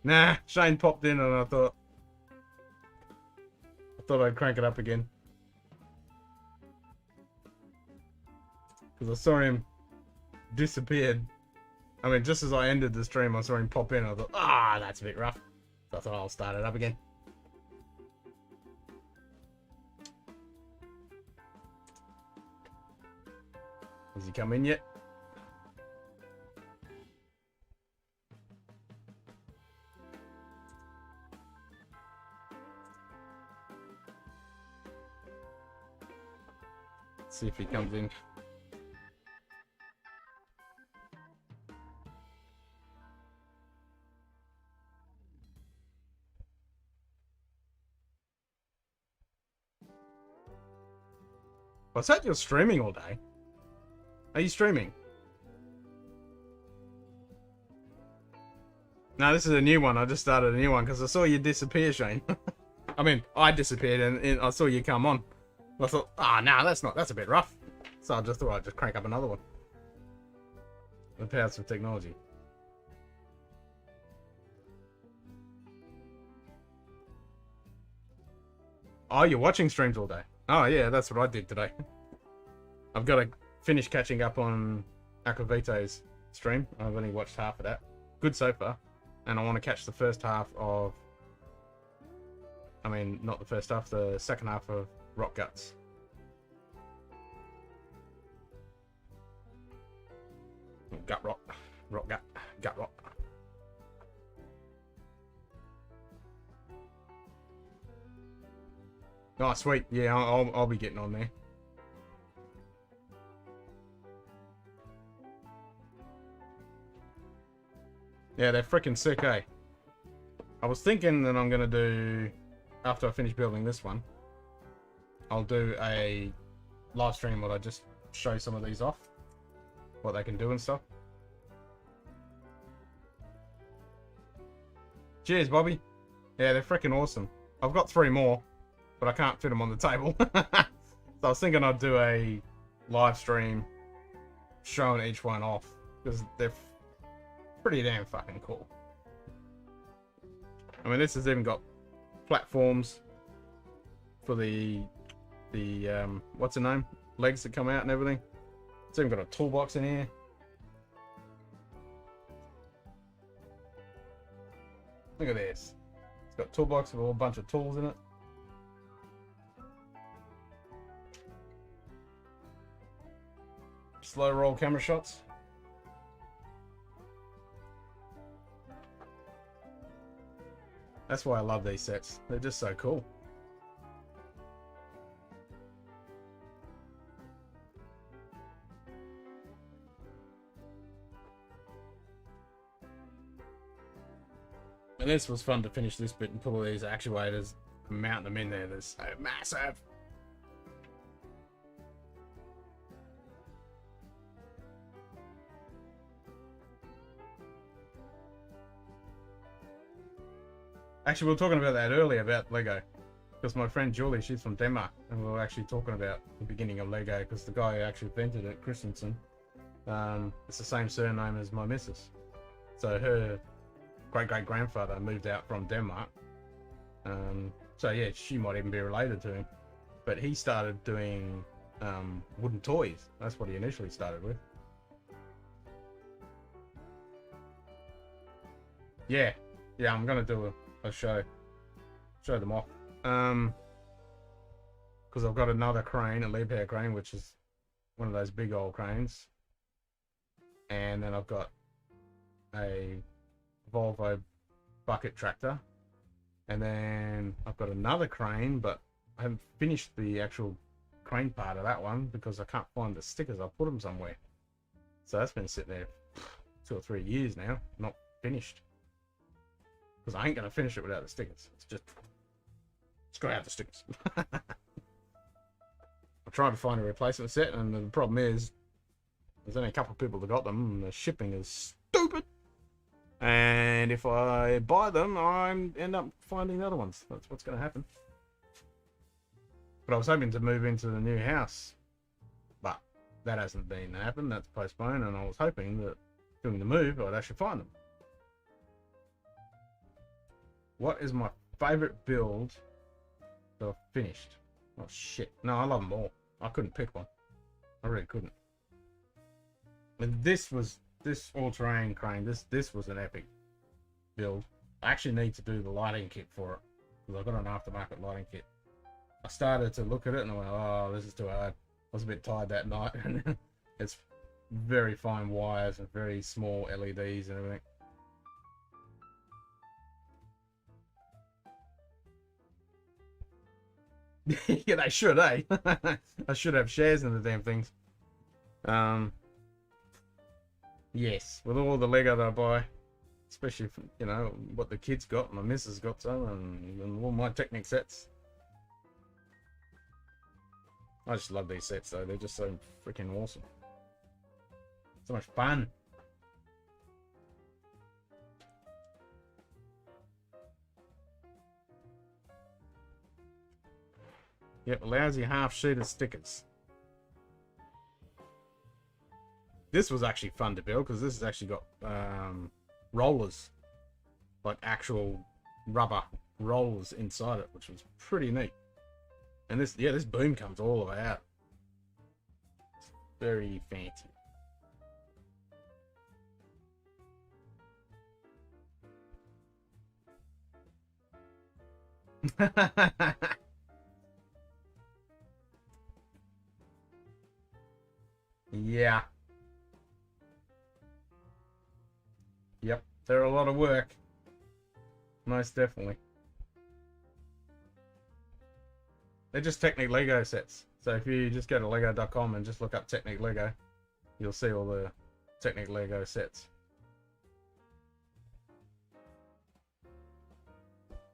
Nah, Shane popped in and I thought I'd crank it up again. Because I saw him disappeared. I mean, just as I ended the stream, I saw him pop in. I thought, that's a bit rough. So I thought I'll start it up again. Has he come in yet? Let's see if he comes in. What's that? You're streaming all day? Are you streaming? No, this is a new one. I just started a new one because I saw you disappear, Shane. I mean, I disappeared and I saw you come on. I thought, no, that's a bit rough. So I just thought I'd just crank up another one. The powers of technology. Oh, you're watching streams all day? Oh, yeah, that's what I did today. I've got to finish catching up on Aquavito's stream. I've only watched half of that. Good so far. And I want to catch the first half of... I mean, not the first half, the second half of Rock Guts. Gut Rock. Rock Gut. Gut Rock. Oh, sweet. Yeah, I'll be getting on there. Yeah, they're freaking sick, eh? I was thinking that I'm going to do, after I finish building this one, I'll do a live stream where I just show some of these off. What they can do and stuff. Cheers, Bobby. Yeah, they're freaking awesome. I've got 3 more, but I can't fit them on the table. So I was thinking I'd do a live stream showing each one off, because they're pretty damn fucking cool. I mean, this has even got platforms for the what's the name? Legs that come out and everything. It's even got a toolbox in here. Look at this. It's got a toolbox with a whole bunch of tools in it. Slow roll camera shots. That's why I love these sets. They're just so cool. And this was fun to finish this bit and pull all these actuators and mount them in there. They're so massive. Actually, we were talking about that earlier, about Lego. Because my friend Julie, she's from Denmark, and we were actually talking about the beginning of Lego, because the guy who actually invented it, Christensen, it's the same surname as my missus. So her great-great-grandfather moved out from Denmark. So yeah, she might even be related to him. But he started doing wooden toys. That's what he initially started with. Yeah, I'm gonna do a show them off. Because I've got another crane, a Liebherr crane, which is one of those big old cranes. And then I've got a Volvo bucket tractor. And then I've got another crane, but I haven't finished the actual crane part of that one because I can't find the stickers. I'll put them somewhere. So that's been sitting there 2 or 3 years now, not finished. Because I ain't going to finish it without the stickers. It's just got out the stickers. I tried to find a replacement set, and the problem is there's only a couple of people that got them, and the shipping is stupid. And if I buy them, I end up finding the other ones. That's what's going to happen. But I was hoping to move into the new house, but that hasn't been happened. That's postponed, and I was hoping that doing the move, I'd actually find them. What is my favorite build that I've finished? Oh shit. No, I love them all. I couldn't pick one. I really couldn't. And this all-terrain crane, this was an epic build. I actually need to do the lighting kit for it, because I've got an aftermarket lighting kit. I started to look at it and I went, oh, this is too hard. I was a bit tired that night. And it's very fine wires and very small LEDs and everything. Yeah, they should, eh? I should have shares in the damn things. Yes, with all the Lego that I buy, especially for, you know, what the kids got, my missus got some, and all my Technic sets. I just love these sets though, they're just so freaking awesome. So much fun. Yep, lousy half-sheeted stickers. This was actually fun to build because this has actually got rollers, like actual rubber rollers inside it, which was pretty neat. And this, yeah, this boom comes all the way out. It's very fancy. Yeah. Yep, they're a lot of work. Most definitely. They're just Technic Lego sets. So if you just go to lego.com and just look up Technic Lego, you'll see all the Technic Lego sets.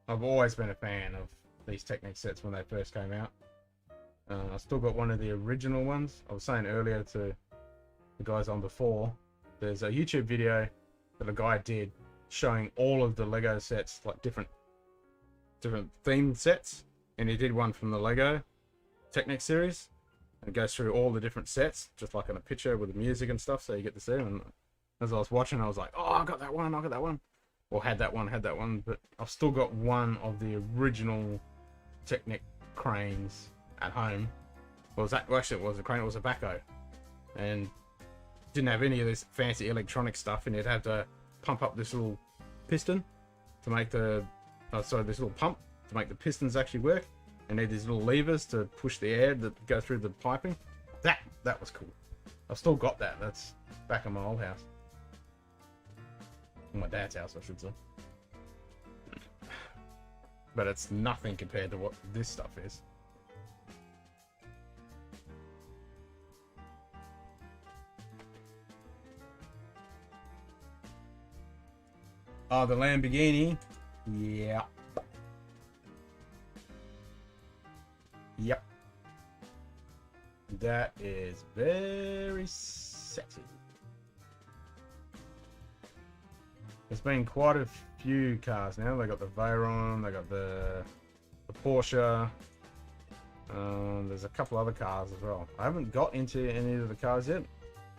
I've always been a fan of these Technic sets when they first came out. I still got one of the original ones. I was saying earlier to the guys on before, there's a YouTube video that a guy did showing all of the Lego sets, like different themed sets, and he did one from the Lego Technic series, and it goes through all the different sets, just like in a picture with the music and stuff, so you get to see them. And as I was watching, I was like, oh, I got that one, or had that one, but I've still got one of the original Technic cranes at home. Well, actually, it was a crane, it was a backhoe, and didn't have any of this fancy electronic stuff, and you'd have to pump up this little piston to make the this little pump to make the pistons actually work, and need these little levers to push the air that go through the piping. That was cool. I've still got that. That's back in my old house, my dad's house, I should say. But it's nothing compared to what this stuff is. Oh, the Lamborghini. Yeah. Yep. That is very sexy. There's been quite a few cars now. They got the Veyron, they got the Porsche. There's a couple other cars as well. I haven't got into any of the cars yet.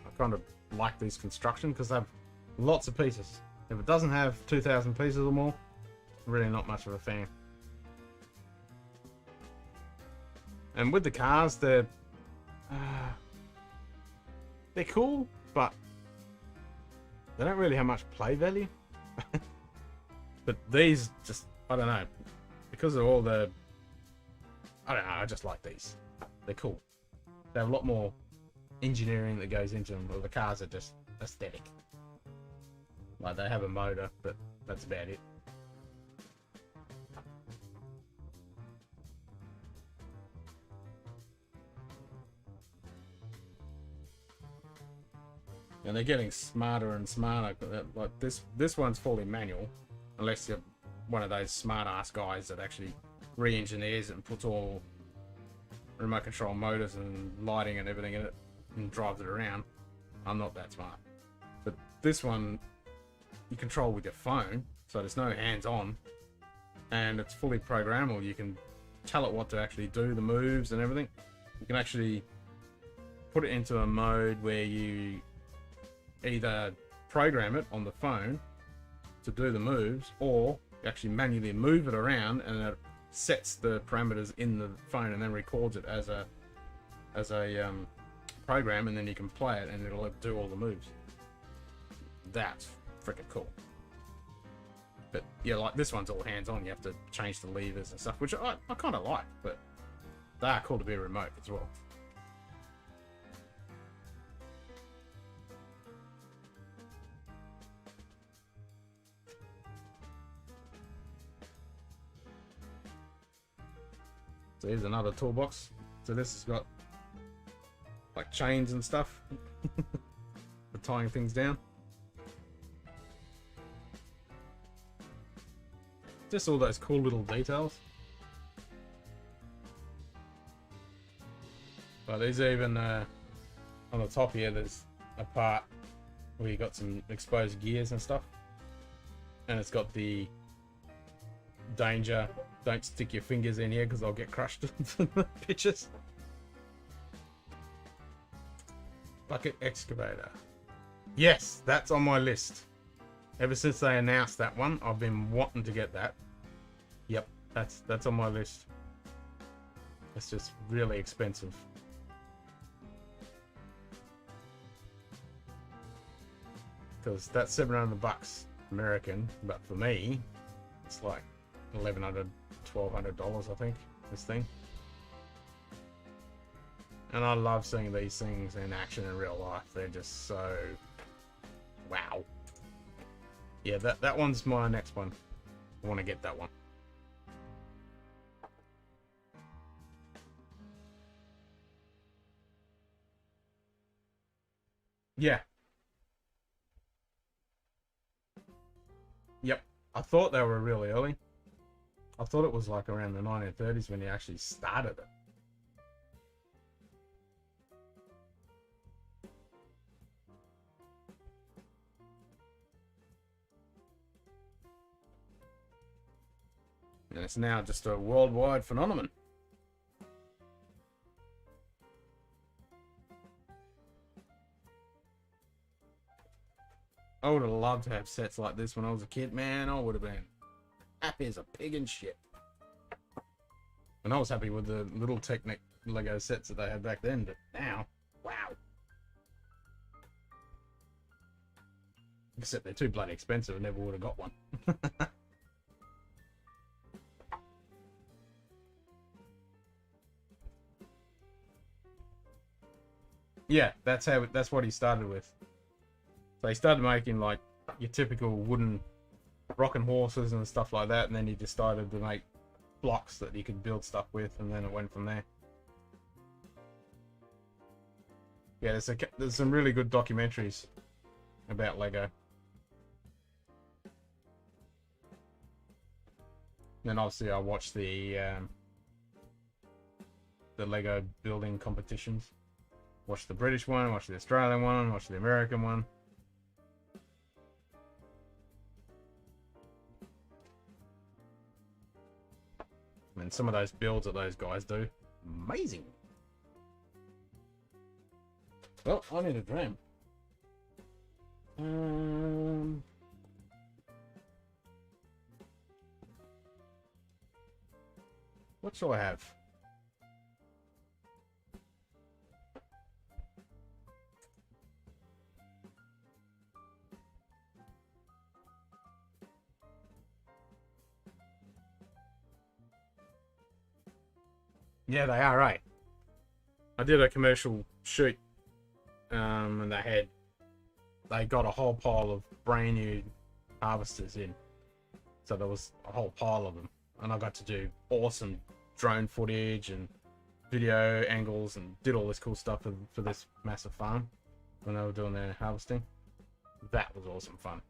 I kind of like these construction because they have lots of pieces. If it doesn't have 2,000 pieces or more, really not much of a fan. And with the cars, they're cool, but they don't really have much play value. But these just, I don't know, because of all the, I don't know, I just like these. They're cool. They have a lot more engineering that goes into them, while the cars are just aesthetic. Like, they have a motor, but that's about it. And they're getting smarter and smarter. Like this one's fully manual, unless you're one of those smart-ass guys that actually re-engineers it and puts all remote control motors and lighting and everything in it and drives it around. I'm not that smart. But this one, you control with your phone, so there's no hands-on, and it's fully programmable. You can tell it what to actually do, the moves and everything. You can actually put it into a mode where you either program it on the phone to do the moves, or actually manually move it around, and it sets the parameters in the phone and then records it as a program, and then you can play it and it'll do all the moves. That's freaking cool. But yeah, like this one's all hands-on. You have to change the levers and stuff, which I kind of like, but they are cool to be remote as well. So here's another toolbox. So this has got like chains and stuff for tying things down. Just all those cool little details. But there's even on the top here, there's a part where you got some exposed gears and stuff, and it's got the danger, don't stick your fingers in here because I'll get crushed in the pictures. Bucket excavator. Yes, that's on my list. Ever since they announced that one, I've been wanting to get that. Yep, that's on my list. It's just really expensive. Because that's $700 American, but for me, it's like $1,100, $1,200, I think, this thing. And I love seeing these things in action in real life. They're just so wow. Yeah, that one's my next one. I want to get that one. Yeah. Yep. I thought they were really early. I thought it was like around the 1930s when they actually started it. And it's now just a worldwide phenomenon. I would have loved to have sets like this when I was a kid, man. I would have been happy as a pig and shit. And I was happy with the little Technic Lego sets that they had back then, but now, wow. Except they're too bloody expensive, I never would have got one. Yeah, that's what he started with. So he started making like your typical wooden rocking horses and stuff like that, and then he decided to make blocks that he could build stuff with, and then it went from there. Yeah, there's some really good documentaries about Lego. Then obviously I watched the Lego building competitions. Watched the British one, watched the Australian one, watched the American one. And some of those builds that those guys do, amazing. Well, I need a dram. What shall I have? Yeah, they are, right? I did a commercial shoot, and they got a whole pile of brand new harvesters in. So there was a whole pile of them, and I got to do awesome drone footage and video angles, and did all this cool stuff for this massive farm when they were doing their harvesting. That was awesome fun.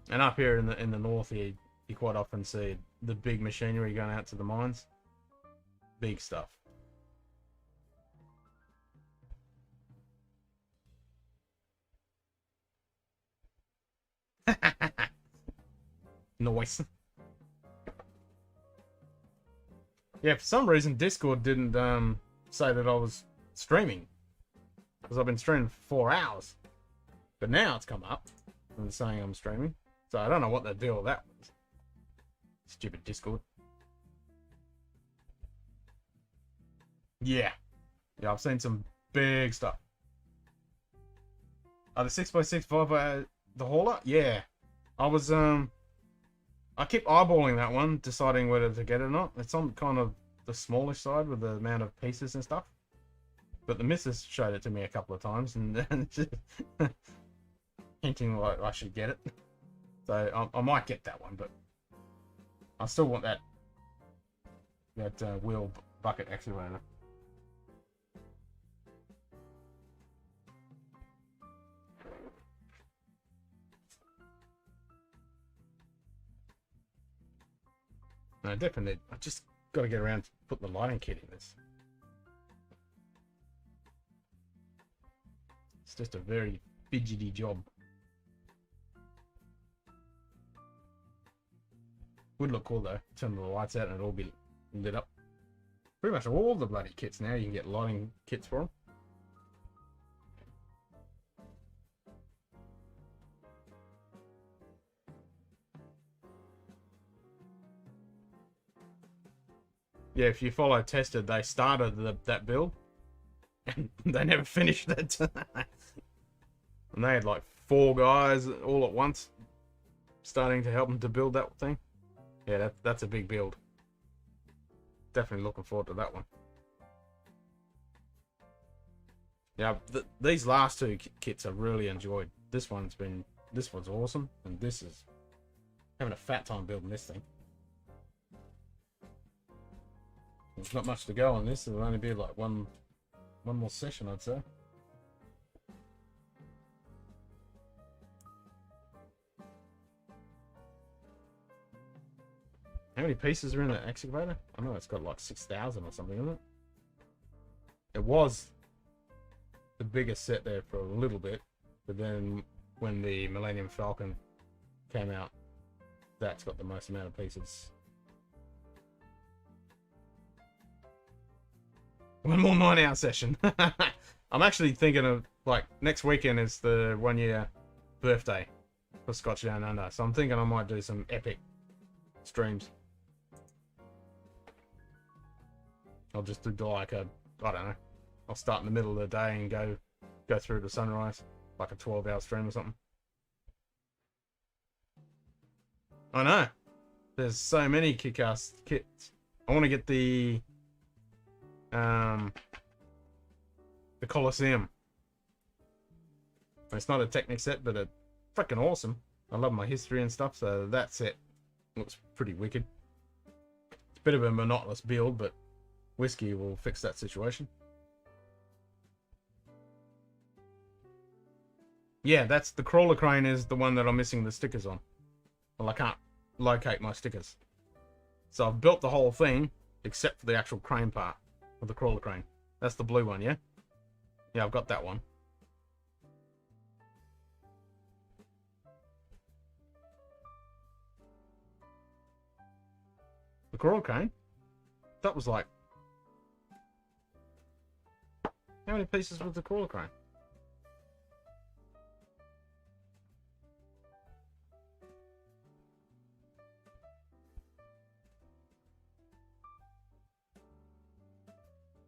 And up here in the north here, you quite often see the big machinery going out to the mines. Big stuff. Noise. Yeah, for some reason Discord didn't say that I was streaming, because I've been streaming for 4 hours, but now it's come up and saying I'm streaming, so I don't know what the deal with that was. Stupid Discord. Yeah. Yeah, I've seen some big stuff. The 6x6 5 the hauler? Yeah. I was I keep eyeballing that one, deciding whether to get it or not. It's on kind of the smallish side with the amount of pieces and stuff. But the missus showed it to me a couple of times and just hinting like I should get it. So I might get that one, but I still want that wheel bucket excavator. No, definitely. I just got to get around to putting the lighting kit in this. It's just a very fidgety job. Would look cool though. Turn the lights out and it'll all be lit up. Pretty much all the bloody kits now, you can get lighting kits for them. Yeah, if you follow Tested, they started that build and they never finished it. And they had like 4 guys all at once starting to help them to build that thing. Yeah, that's a big build. Definitely looking forward to that one. Yeah, these last 2 kits I really enjoyed. This one's awesome, and this is having a fat time building this thing. There's not much to go on this. It'll only be like one more session, I'd say. How many pieces are in the excavator? I know it's got like 6,000 or something, isn't it? It was the biggest set there for a little bit, but then when the Millennium Falcon came out, that's got the most amount of pieces. One more 9-hour session. I'm actually thinking of, like, next weekend is the 1-year birthday for Scotch Down Under, so I'm thinking I might do some epic streams. I'll just do like I don't know. I'll start in the middle of the day and go through to sunrise, like a 12-hour stream or something. I know. There's so many kick-ass kits. I want to get the Colosseum. It's not a Technic set, but it's freaking awesome. I love my history and stuff, so that set looks pretty wicked. It's a bit of a monotonous build, but Whisky will fix that situation. Yeah, that's the crawler crane is the one that I'm missing the stickers on. Well, I can't locate my stickers. So I've built the whole thing, except for the actual crane part of the crawler crane. That's the blue one, yeah? Yeah, I've got that one. The crawler crane? That was like... How many pieces was the crawler crane?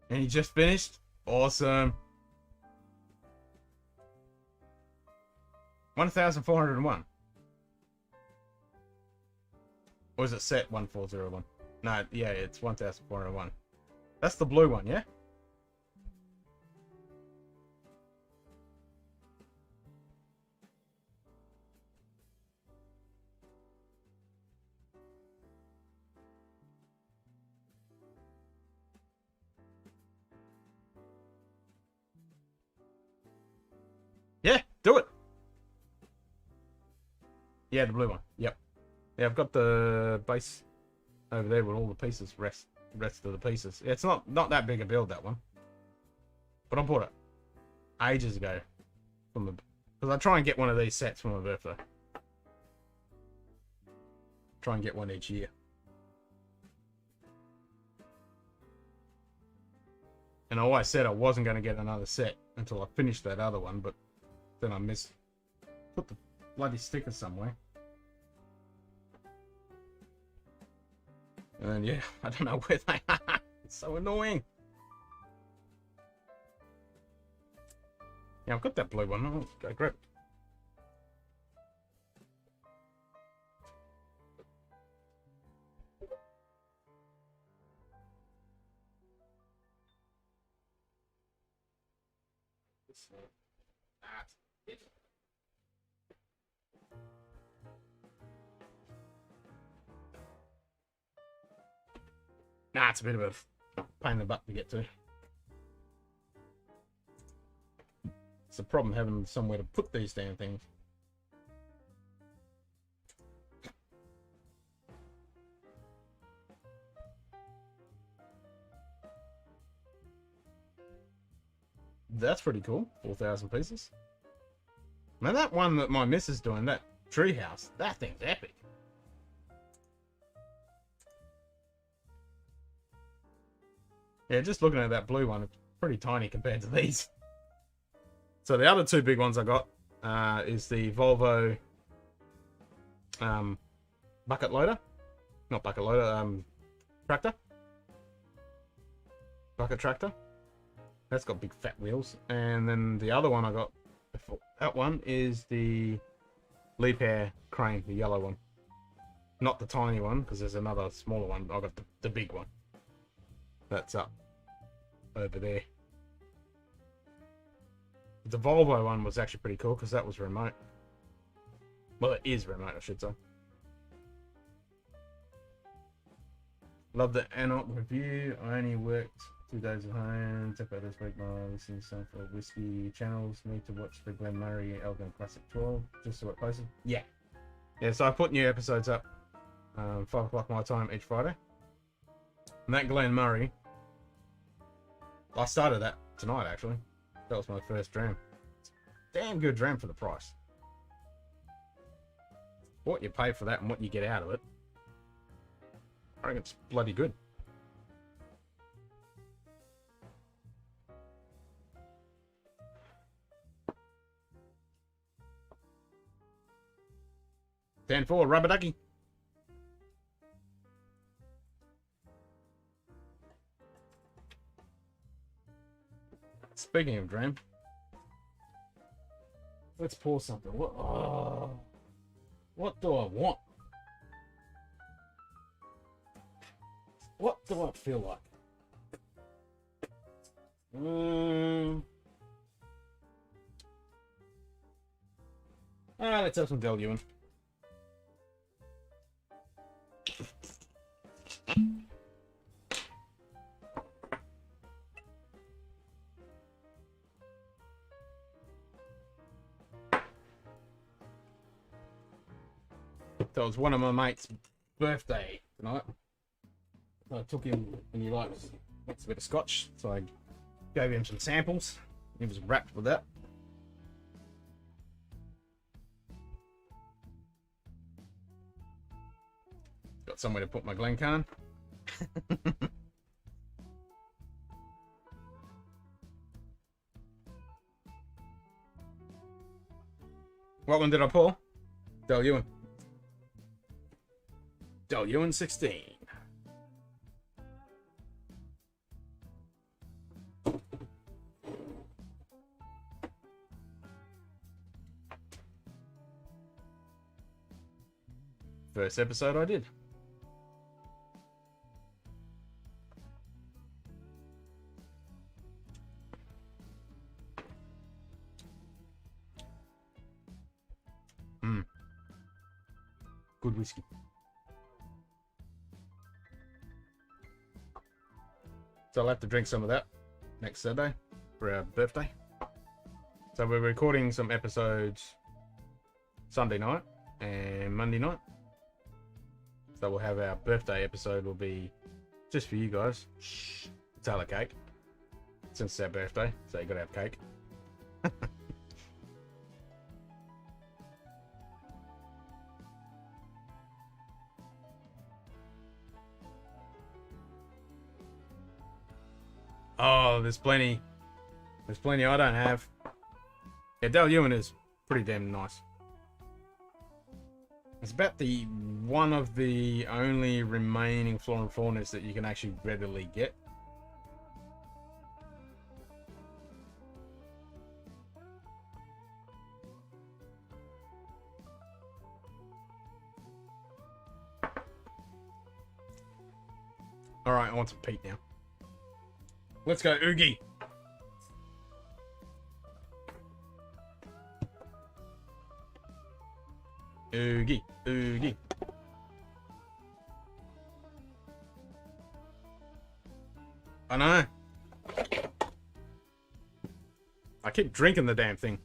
And you just finished? Awesome. 1,401. Or is it set 1401? No, yeah, it's 1,401. That's the blue one, yeah? Yeah, do it. Yeah, the blue one. Yep. Yeah, I've got the base over there with all the pieces, rest of the pieces. Yeah, it's not that big a build, that one. But I bought it ages ago because I try and get one of these sets for my birthday. Try and get one each year. And I always said I wasn't going to get another set until I finished that other one, but then I put the bloody sticker somewhere. And yeah, I don't know where they are. It's so annoying. Yeah, I've got that blue one. I'll go grab it. Nah, it's a bit of a pain in the butt to get to. It's a problem having somewhere to put these damn things. That's pretty cool. 4,000 pieces. Now that one that my miss is doing, that treehouse, that thing's epic. Yeah, just looking at that blue one, it's pretty tiny compared to these. So the other two big ones I got is the Volvo bucket loader. Not bucket loader, tractor. Bucket tractor. That's got big fat wheels. And then the other one I got before that one is the Liebherr crane, the yellow one. Not the tiny one, because there's another smaller one. I got the big one. That's up over there. The Volvo one was actually pretty cool because that was remote. Well, it is remote, I should say. Love the Anok review. I only worked 2 days at home. Took out this week my listening some for whiskey channels. Need to watch the Glen Murray Elgin Classic 12 just so it posted. Yeah. Yeah, so I put new episodes up 5 o'clock my time each Friday. And that Glen Murray, I started that tonight actually. That was my first dram. Damn good dram for the price. What you pay for that and what you get out of it, I think it's bloody good. 10-4, rubber ducky. Speaking of dram, let's pour something. What do I want? What do I feel like? Let's have some Del Ewan. So it was one of my mates' birthday tonight. So I took him, and he likes a bit of scotch, so I gave him some samples. He was wrapped with that. Got somewhere to put my Glencairn. What one did I pull? Del Ewan. Del Ewan 16. First episode I did. Good whiskey. So I'll have to drink some of that next Saturday for our birthday. So we're recording some episodes Sunday night and Monday night. So we'll have our birthday episode will be just for you guys. Shh. Tell a cake. Since it's our birthday, so you gotta have cake. Oh, there's plenty. There's plenty I don't have. Yeah, Del Ewan is pretty damn nice. It's about the one of the only remaining flora and faunas that you can actually readily get. Alright, I want some peat now. Let's go, Oogie. Oogie, Oogie. I know. I keep drinking the damn thing.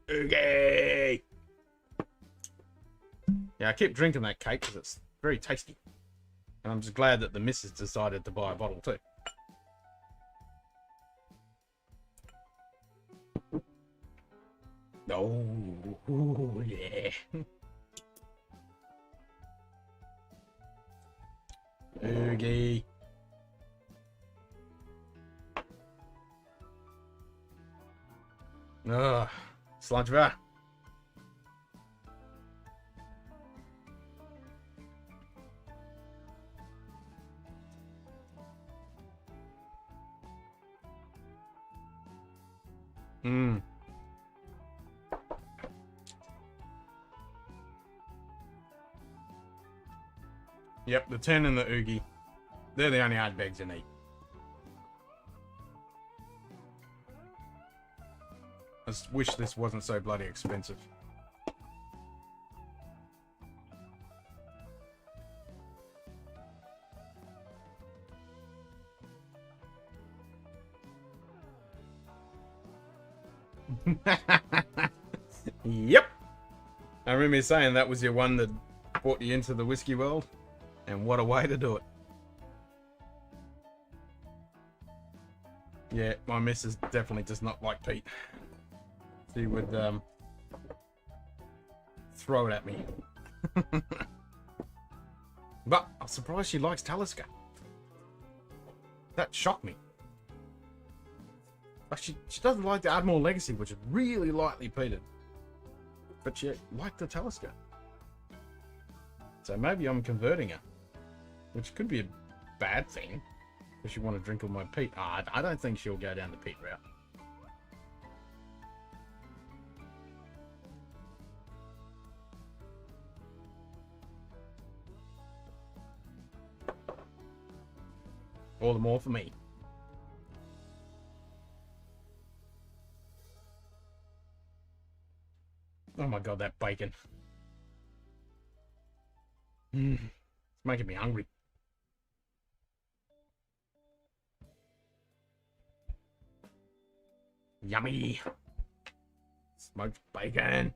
Oogie! Yeah, I keep drinking that cake because it's very tasty. And I'm just glad that the missus decided to buy a bottle too. Oh, yeah. Oogie. Ugh. Sludge. Mmm. Yep, the 10 and the Oogie. They're the only hard bags you need. I just wish this wasn't so bloody expensive. Yep. I remember you saying that was your one that brought you into the whiskey world. And what a way to do it. Yeah, my missus definitely does not like peat. She would throw it at me. But I'm surprised she likes Talisker. That shocked me. But she doesn't like the Admiral Legacy, which is really lightly peated. But she liked the Talisker. So maybe I'm converting her. Which could be a bad thing. If she want to drink all my peat. I don't think she'll go down the peat route. All the more for me. Oh my god, that bacon. It's making me hungry. Yummy. Smoked bacon.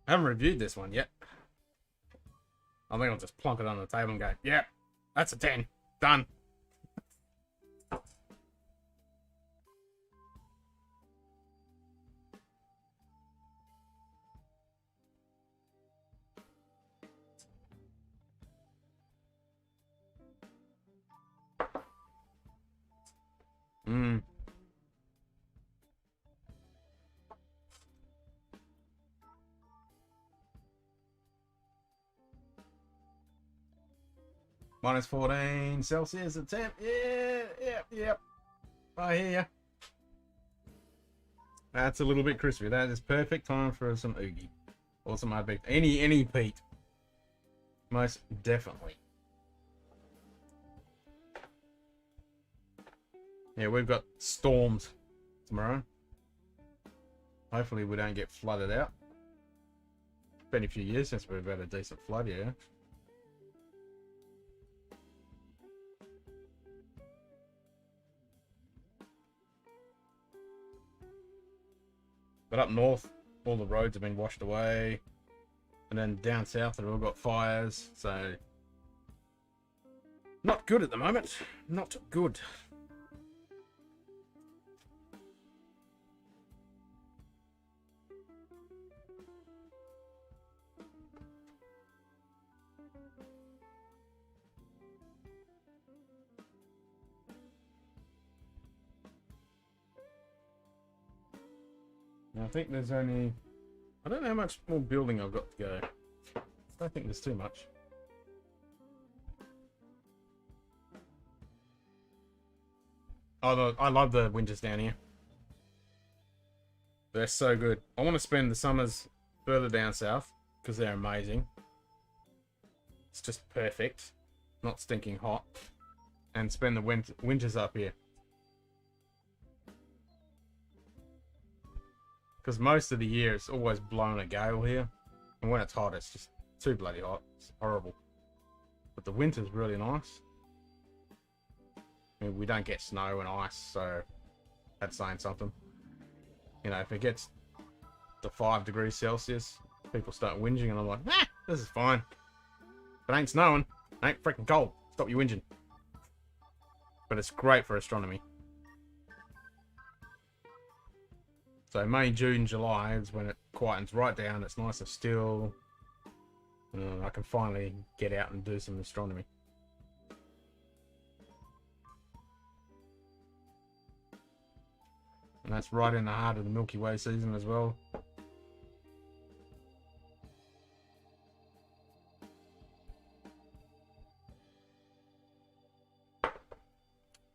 I haven't reviewed this one yet. I think I'll just plonk it on the table and go, yeah, that's a 10. Done. Minus 14 Celsius at temp. Yep. I hear ya. That's a little bit crispy. That is perfect time for some Oogie. Or some hard baked. Any peat. Most definitely. Yeah, we've got storms tomorrow. Hopefully we don't get flooded out. It's been a few years since we've had a decent flood, yeah. But up north, all the roads have been washed away. And then down south, they've all got fires. So, not good at the moment. Not good. And I think there's only... I don't know how much more building I've got to go. I don't think there's too much. Oh, I love the winters down here. They're so good. I want to spend the summers further down south because they're amazing. It's just perfect. Not stinking hot. And spend the winters up here. Because most of the year it's always blowing a gale here. And when it's hot, it's just too bloody hot. It's horrible. But the winter's really nice. I mean, we don't get snow and ice, so that's saying something. You know, if it gets to 5 degrees Celsius, people start whinging, and I'm like, nah, this is fine. If it ain't snowing, it ain't freaking cold. Stop you whinging. But it's great for astronomy. So May, June, July is when it quietens right down. It's nice and still. And I can finally get out and do some astronomy. And that's right in the heart of the Milky Way season as well.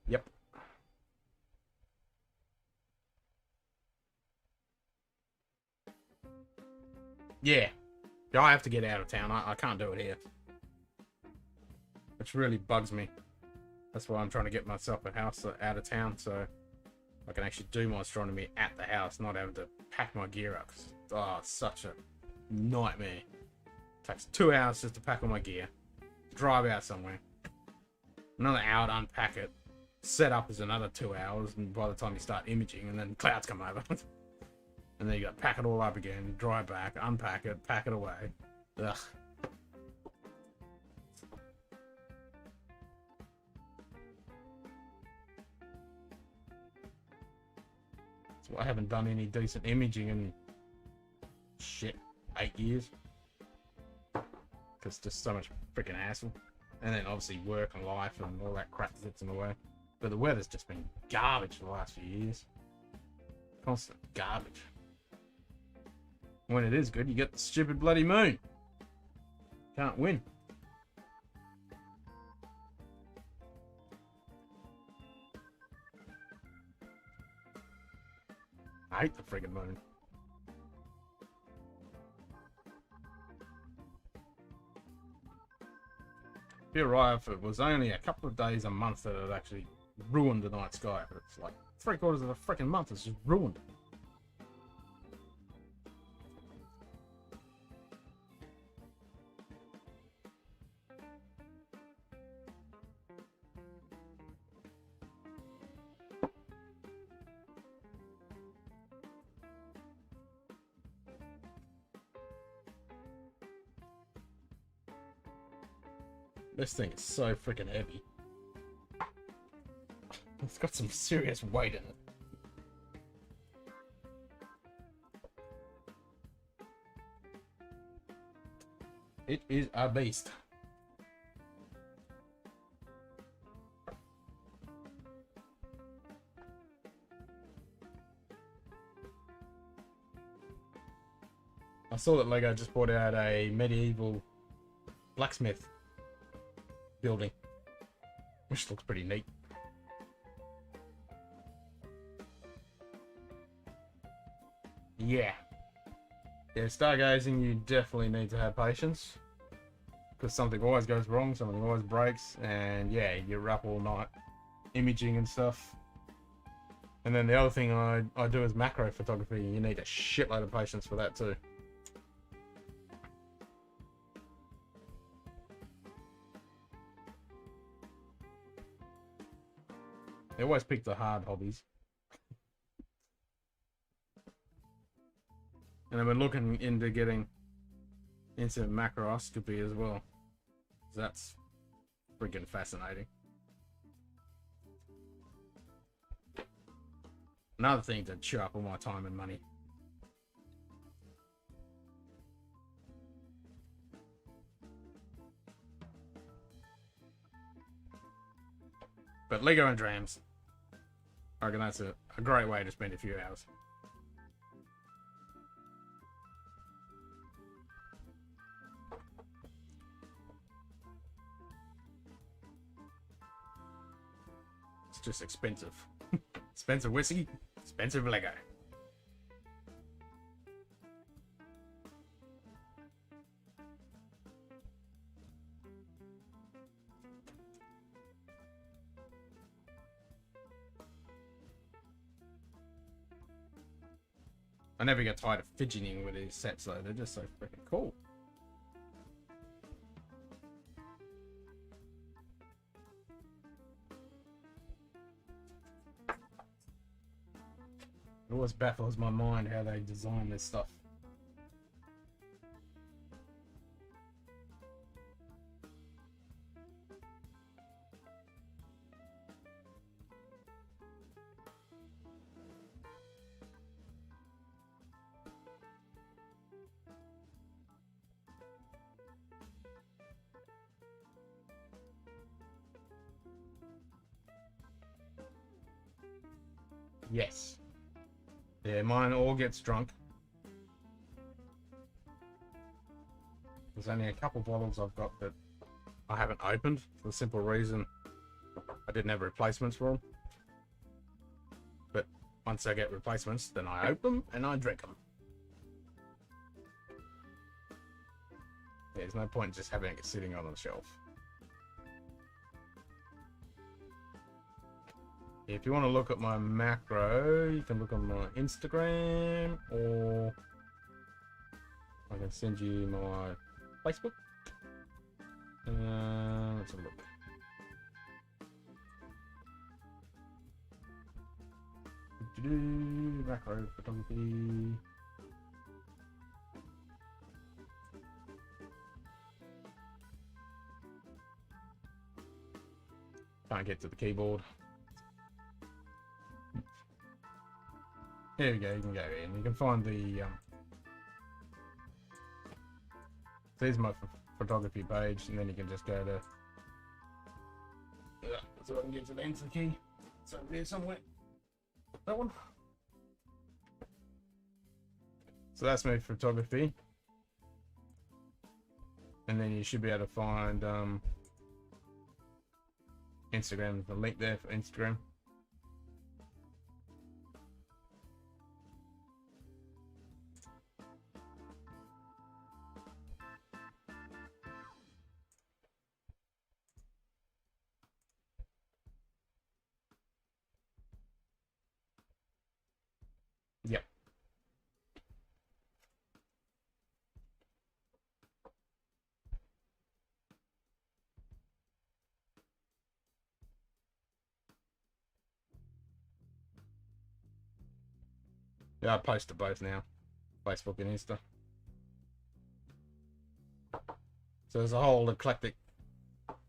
Yep. Yeah. I have to get out of town. I can't do it here. Which really bugs me. That's why I'm trying to get myself a house out of town, so I can actually do my astronomy at the house, not having to pack my gear up. Oh, it's such a nightmare. It takes 2 hours just to pack all my gear, drive out somewhere, another hour to unpack it, set up is another 2 hours, and by the time you start imaging, and then clouds come over. And then you got to pack it all up again, drive back, unpack it, pack it away. Ugh. So I haven't done any decent imaging in shit 8 years. Because just so much freaking hassle. And then obviously work and life and all that crap gets in the way. But the weather's just been garbage for the last few years. Constant garbage. When it is good, you get the stupid bloody moon. Can't win. I hate the friggin' moon. You're right, if it was only a couple of days a month that it actually ruined the night sky, but it's like 3/4 of the freaking month it's just ruined. This thing is so freaking heavy. It's got some serious weight in it. It is a beast. I saw that Lego just brought out a medieval blacksmith building, which looks pretty neat. Yeah, stargazing, you definitely need to have patience, because something always goes wrong, something always breaks, and yeah, you're up all night imaging and stuff. And then the other thing I do is macro photography, and you need a shitload of patience for that too. They always pick the hard hobbies. And I've been looking into getting into macroscopy as well. That's freaking fascinating. Another thing to chew up all my time and money. But Lego and Drams, I reckon that's a great way to spend a few hours. just expensive. Expensive whiskey, expensive Lego. I never get tired of fidgeting with these sets though, they're just so freaking cool. It always baffles my mind how they design this stuff. Yes. Yeah, mine all gets drunk. There's only a couple bottles I've got that I haven't opened for the simple reason I didn't have replacements for them. But once I get replacements, then I open them and I drink them. Yeah, there's no point in just having it sitting on the shelf. If you want to look at my macro, you can look on my Instagram, or I can send you my Facebook. Let's have a look. Macro photography. Can't get to the keyboard. There we go, you can go in. You can find the there's my photography page, and then you can just go to so I can get to the enter key. It's over there somewhere. That one. So that's my photography. And then you should be able to find Instagram, the link there for Instagram. Yep. Yeah, I post to both now, Facebook and Insta. So there's a whole eclectic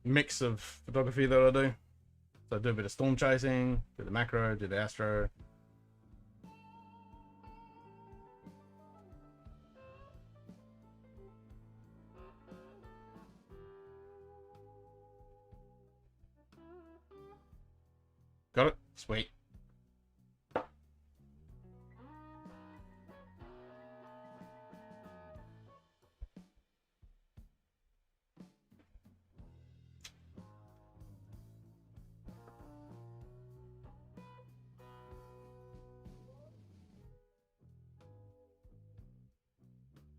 mix of photography that I do. So I do a bit of storm chasing, do the macro, do the astro. Got it? Sweet.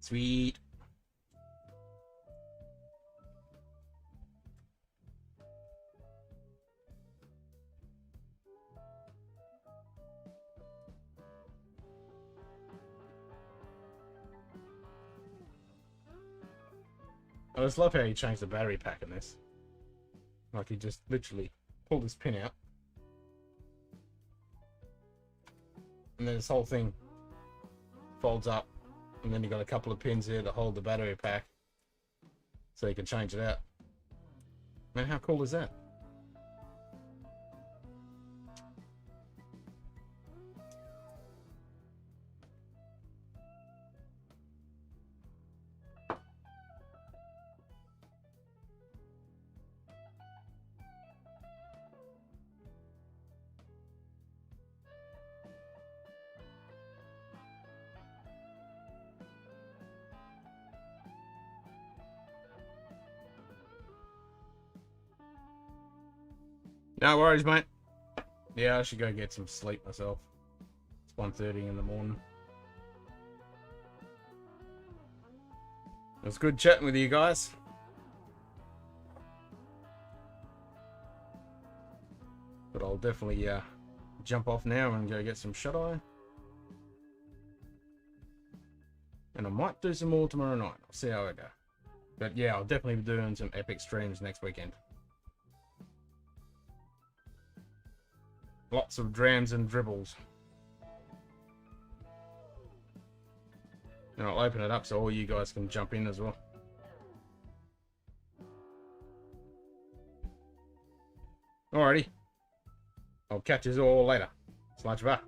Sweet. I just love how you changed the battery pack in this. Like you just literally pull this pin out. And then this whole thing folds up. And then you got a couple of pins here to hold the battery pack. So you can change it out. Man, how cool is that? No worries, mate. Yeah, I should go get some sleep myself. It's 1:30 in the morning. It was good chatting with you guys. But I'll definitely jump off now and go get some shut-eye. And I might do some more tomorrow night. I'll see how I go. But yeah, I'll definitely be doing some epic streams next weekend. Lots of drams and dribbles. And I'll open it up so all you guys can jump in as well. Alrighty. I'll catch you all later. Sludge bar.